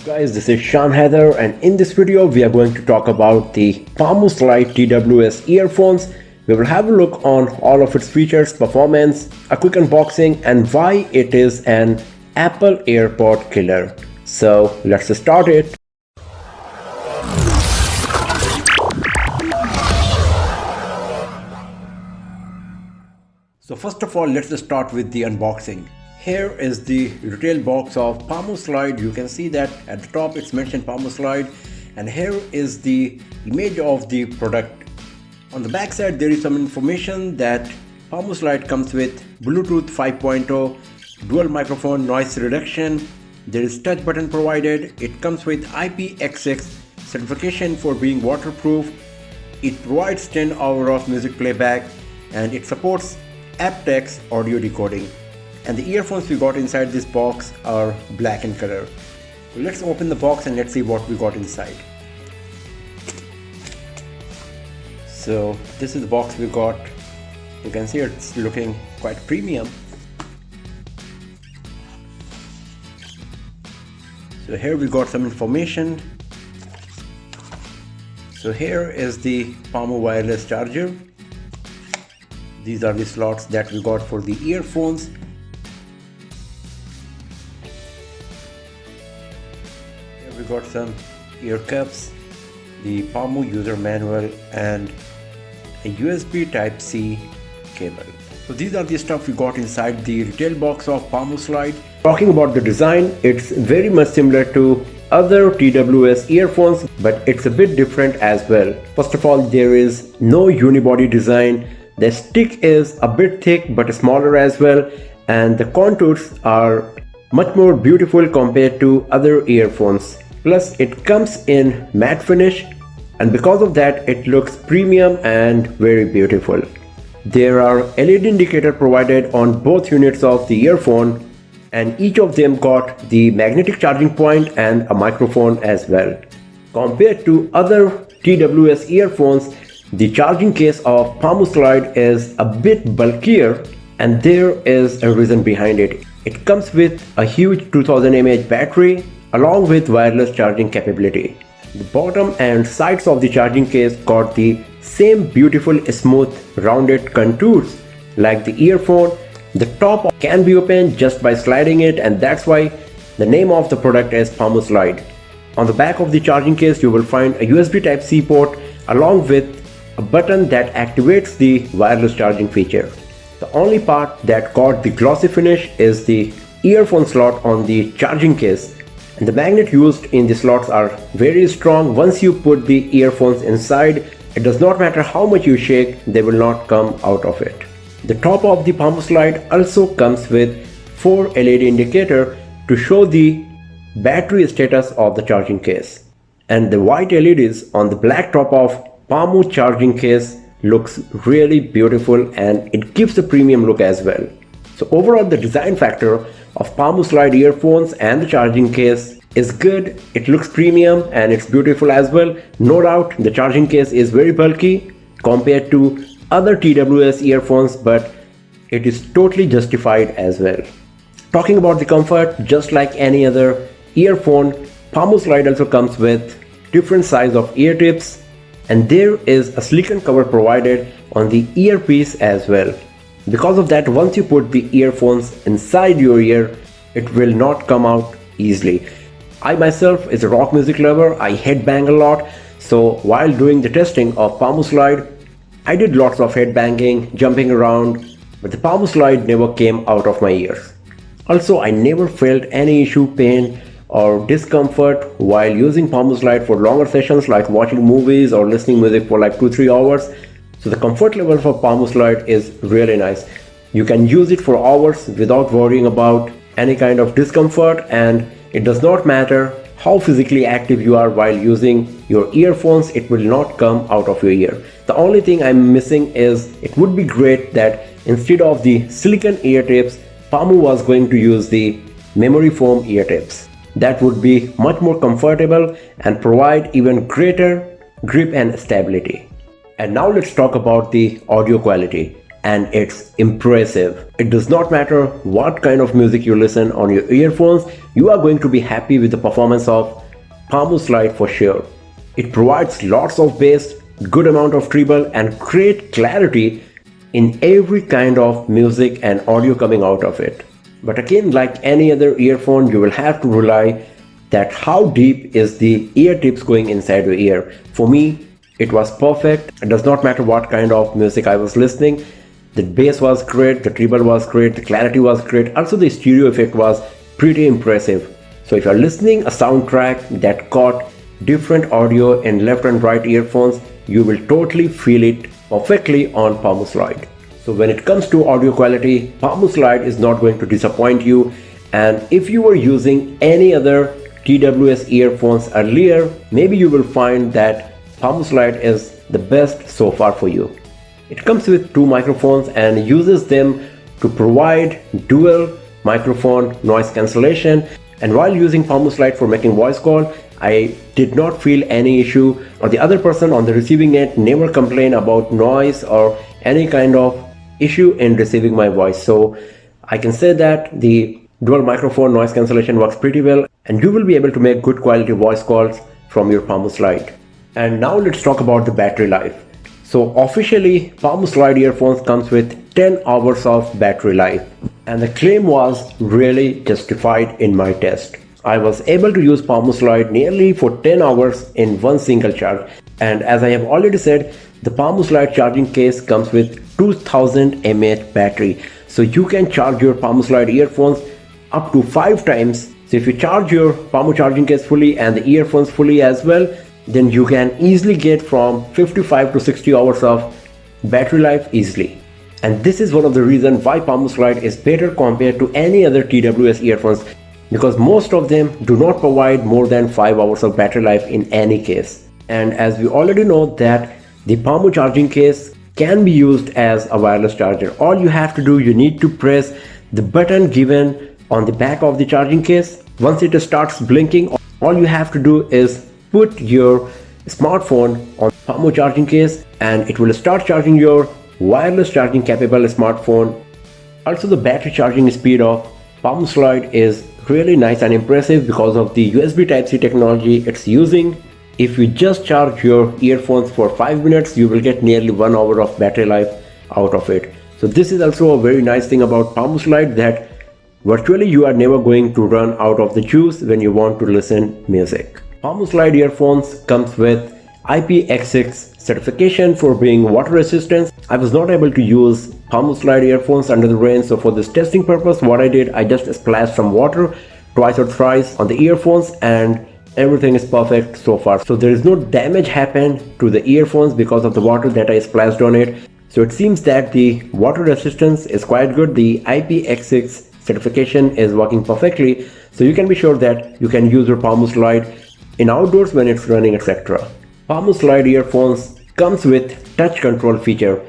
Guys, this is Shan Heather, and in this video we are going to talk about the PaMu Slide TWS earphones. We will have a look on all of its features, performance, a quick unboxing, and why it is an Apple AirPod killer. So let's start it. So first of all, let's start with the unboxing. Here is the retail box of PaMu Slide. You can see that at the top it's mentioned PaMu Slide, and here is the image of the product. On the back side there is some information that PaMu Slide comes with Bluetooth 5.0, dual microphone noise reduction, there is touch button provided, it comes with IPX6 certification for being waterproof, it provides 10 hours of music playback, and it supports aptX audio decoding. And the earphones we got inside this box are black in color. So let's open the box and let's see what we got inside. So this is the box we got. You can see it's looking quite premium. So here we got some information. So here is the PaMu wireless charger. These are the slots that we got for the earphones. We got some ear cups, the PaMu user manual, and a USB Type-C cable. So these are the stuff we got inside the retail box of PaMu Slide. Talking about the design, it's very much similar to other TWS earphones, but it's a bit different as well. First of all, there is no unibody design. The stick is a bit thick but smaller as well, and the contours are much more beautiful compared to other earphones. Plus it comes in matte finish, and because of that it looks premium and very beautiful. There are LED indicator provided on both units of the earphone, and each of them got the magnetic charging point and a microphone as well. Compared to other TWS earphones, the charging case of PaMu Slide is a bit bulkier, and there is a reason behind it. It comes with a huge 2000 mAh battery along with wireless charging capability. The bottom and sides of the charging case got the same beautiful smooth rounded contours like the earphone. The top can be opened just by sliding it, and that's why the name of the product is PaMu Slide. On the back of the charging case you will find a USB Type-C port along with a button that activates the wireless charging feature. The only part that got the glossy finish is the earphone slot on the charging case. And the magnet used in the slots are very strong. Once you put the earphones inside, it does not matter how much you shake, they will not come out of it. The top of the PaMu Slide also comes with 4 LED indicator to show the battery status of the charging case. And the white LEDs on the black top of PaMu charging case looks really beautiful, and it gives a premium look as well. So overall the design factor of PaMu Slide earphones and the charging case is good. It looks premium and it's beautiful as well. No doubt the charging case is very bulky compared to other TWS earphones, but it is totally justified as well. Talking about the comfort, just like any other earphone, PaMu Slide also comes with different size of ear tips, and there is a silicone cover provided on the earpiece as well. Because of that, once you put the earphones inside your ear, it will not come out easily. I myself is a rock music lover. I headbang a lot, so while doing the testing of PaMu Slide, I did lots of headbanging, jumping around, but the PaMu Slide never came out of my ears. Also, I never felt any issue, pain or discomfort while using PaMu Slide for longer sessions like watching movies or listening music for like 2-3 hours. So the comfort level for PaMu Slide is really nice. You can use it for hours without worrying about any kind of discomfort, and it does not matter how physically active you are while using your earphones, it will not come out of your ear. The only thing I'm missing is it would be great that instead of the silicone ear tips, PaMu was going to use the memory foam ear tips. That would be much more comfortable and provide even greater grip and stability. And now let's talk about the audio quality. and it's impressive. It does not matter what kind of music you listen on your earphones, you are going to be happy with the performance of PaMu Slide for sure. It provides lots of bass, good amount of treble and great clarity in every kind of music and audio coming out of it. But again, like any other earphone, you will have to rely that how deep is the ear tips going inside your ear. For me, it was perfect. It does not matter what kind of music I was listening. The bass was great, the treble was great, the clarity was great. Also the stereo effect was pretty impressive. So if you're listening a soundtrack that got different audio in left and right earphones, you will totally feel it perfectly on PaMu Slide. So when it comes to audio quality, PaMu Slide is not going to disappoint you. And if you were using any other TWS earphones earlier, maybe you will find that PaMu Slide is the best so far for you. It comes with two microphones and uses them to provide dual microphone noise cancellation. And while using PaMu Slide for making voice call, I did not feel any issue, or the other person on the receiving end never complained about noise or any kind of issue in receiving my voice. So I can say that the dual microphone noise cancellation works pretty well and you will be able to make good quality voice calls from your PaMu Slide. And now let's talk about the battery life. So officially PaMu Slide earphones comes with 10 hours of battery life, and the claim was really justified in my test. I was able to use PaMu Slide nearly for 10 hours in one single charge, and as I have already said, the PaMu Slide charging case comes with 2000 mAh battery, so you can charge your PaMu Slide earphones up to 5 times. So if you charge your PaMu charging case fully and the earphones fully as well, then you can easily get from 55 to 60 hours of battery life easily. And this is one of the reasons why PaMu Slide is better compared to any other TWS earphones, because most of them do not provide more than 5 hours of battery life in any case. And as we already know that the PaMu charging case can be used as a wireless charger. All you have to do, you need to press the button given on the back of the charging case. Once it starts blinking, all you have to do is put your smartphone on PaMu charging case and it will start charging your wireless charging capable smartphone. Also the battery charging speed of PaMu Slide is really nice and impressive because of the USB Type-C technology it's using. If you just charge your earphones for 5 minutes, you will get nearly 1 hour of battery life out of it. So this is also a very nice thing about PaMu Slide, that virtually you are never going to run out of the juice when you want to listen music. PaMu Slide earphones comes with IPX6 certification for being water resistant. I was not able to use PaMu Slide earphones under the rain, so for this testing purpose, what I did, I just splashed some water twice or thrice on the earphones and everything is perfect so far. So there is no damage happened to the earphones because of the water that I splashed on it. So it seems that the water resistance is quite good. The IPX6 certification is working perfectly, so you can be sure that you can use your PaMu Slide in outdoors when it's running, etc. PaMu Slide earphones comes with touch control feature.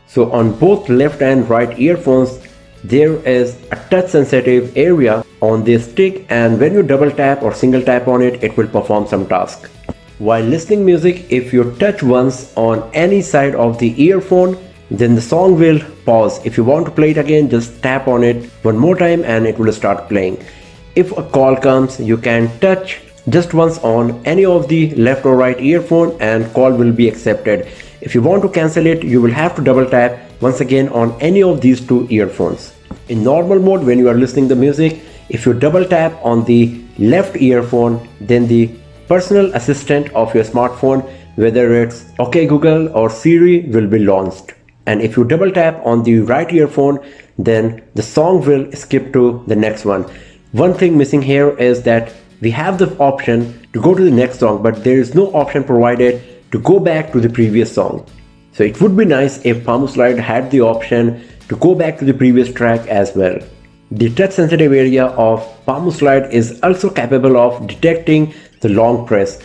So on both left and right earphones, there is a touch sensitive area on this stick, and when you double tap or single tap on it, it will perform some task. While listening music, if you touch once on any side of the earphone, then the song will pause. If you want to play it again, just tap on it one more time and it will start playing. If a call comes, you can touch just once on any of the left or right earphone and call will be accepted. If you want to cancel it, you will have to double tap once again on any of these two earphones. In normal mode, when you are listening to music, if you double tap on the left earphone, then the personal assistant of your smartphone, whether it's OK Google or Siri, will be launched. And if you double tap on the right earphone, then the song will skip to the next one. One thing missing here is that we have the option to go to the next song, but there is no option provided to go back to the previous song. So it would be nice if PaMu Slide had the option to go back to the previous track as well. The touch sensitive area of PaMu Slide is also capable of detecting the long press,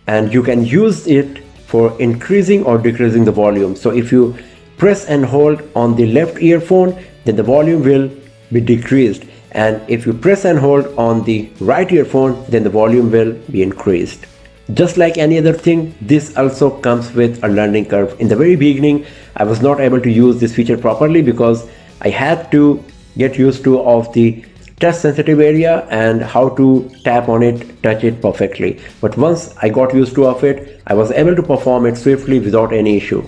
and you can use it for increasing or decreasing the volume. So if you press and hold on the left earphone, then the volume will be decreased, and if you press and hold on the right earphone, then the volume will be increased. Just like any other thing, this also comes with a learning curve. In the very beginning, I was not able to use this feature properly because I had to get used to of the touch sensitive area and how to tap on it, touch it perfectly. But once I got used to of it, I was able to perform it swiftly without any issue.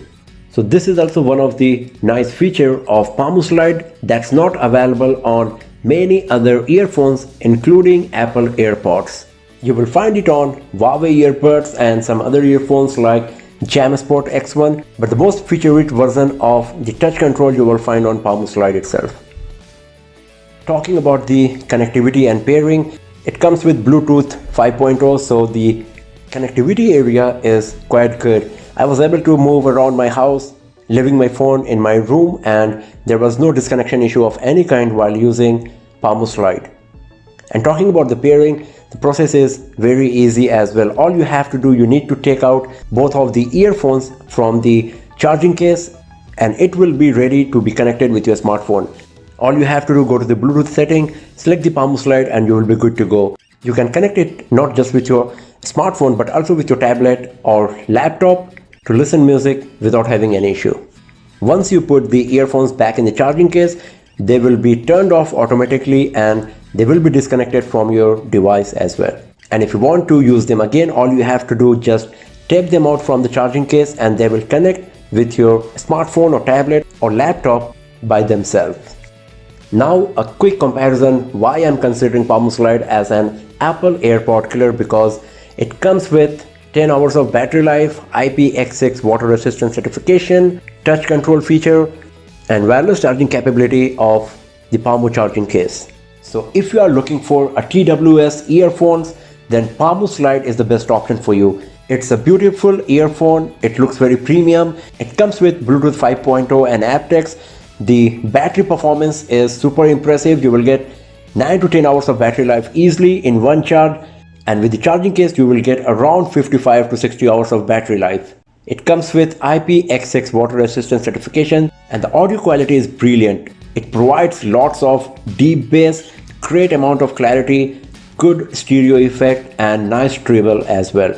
So this is also one of the nice feature of PaMu Slide that's not available on many other earphones, including Apple AirPods. You will find it on Huawei earbuds and some other earphones like JamSport X1, but the most feature-rich version of the touch control you will find on PaMu Slide itself. Talking about the connectivity and pairing, it comes with Bluetooth 5.0, so the connectivity area is quite good. I was able to move around my house, leaving my phone in my room, and there was no disconnection issue of any kind while using PaMu Slide. And talking about the pairing, the process is very easy as well. All you have to do, you need to take out both of the earphones from the charging case and it will be ready to be connected with your smartphone. All you have to do, go to the Bluetooth setting, select the PaMu Slide and you will be good to go. You can connect it not just with your smartphone but also with your tablet or laptop to listen music without having any issue. Once you put the earphones back in the charging case, they will be turned off automatically and they will be disconnected from your device as well. And if you want to use them again, all you have to do, just take them out from the charging case and they will connect with your smartphone or tablet or laptop by themselves. Now a quick comparison why I'm considering PaMu Slide as an Apple AirPod killer, because it comes with 10 hours of battery life, IPX6 water resistant certification, touch control feature and wireless charging capability of the PaMu charging case. So if you are looking for a TWS earphones, then PaMu Slide is the best option for you. It's a beautiful earphone, it looks very premium, it comes with Bluetooth 5.0 and aptX. The battery performance is super impressive. You will get 9 to 10 hours of battery life easily in one charge, and with the charging case you will get around 55 to 60 hours of battery life. It comes with IPX6 water resistant certification and the audio quality is brilliant. It provides lots of deep bass, great amount of clarity, good stereo effect and nice treble as well.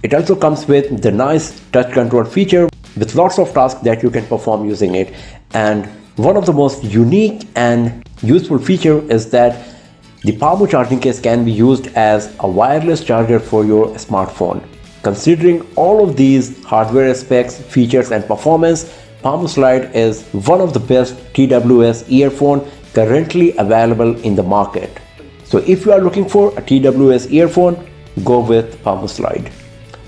It also comes with the nice touch control feature with lots of tasks that you can perform using it. And one of the most unique and useful feature is that the PaMu charging case can be used as a wireless charger for your smartphone. Considering all of these hardware specs, features and performance, PaMu Slide is one of the best TWS earphone currently available in the market. So if you are looking for a TWS earphone, go with PaMu Slide.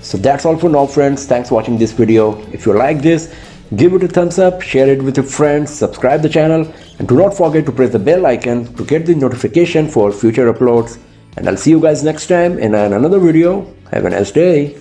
So that's all for now friends. Thanks for watching this video. If you like this, give it a thumbs up, share it with your friends, subscribe the channel and do not forget to press the bell icon to get the notification for future uploads. And I'll see you guys next time in another video. Have a nice day.